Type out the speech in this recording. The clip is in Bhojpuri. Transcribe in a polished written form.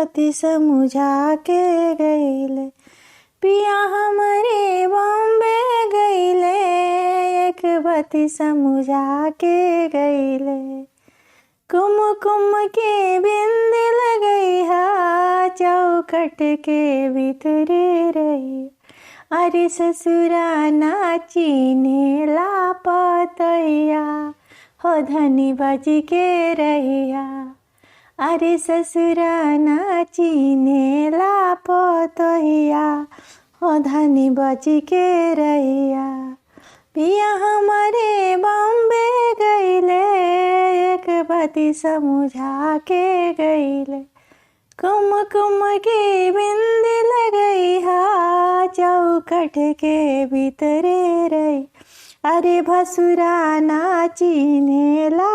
बत्ती समुझा के गईले। पिया हमरे बॉम्बे गईले, एक बत्ती समुझा के गईले। कुमकुम के बिंदी लगई हा, चौखट के भीतरे रही। अरे ससुरा नाची ने लापतैया, हो धनी बज के रहिया। अरे ससुरा नाची ने लापतैया, हो धनी बज के रहिया। पिया हमारे बॉम्बे गईले, एक बत्ती समुझा के गईले। कुमकुम की बिंदी लगई हा, चौखट के भीतरे रही। अरे भसुरा नाची ने ला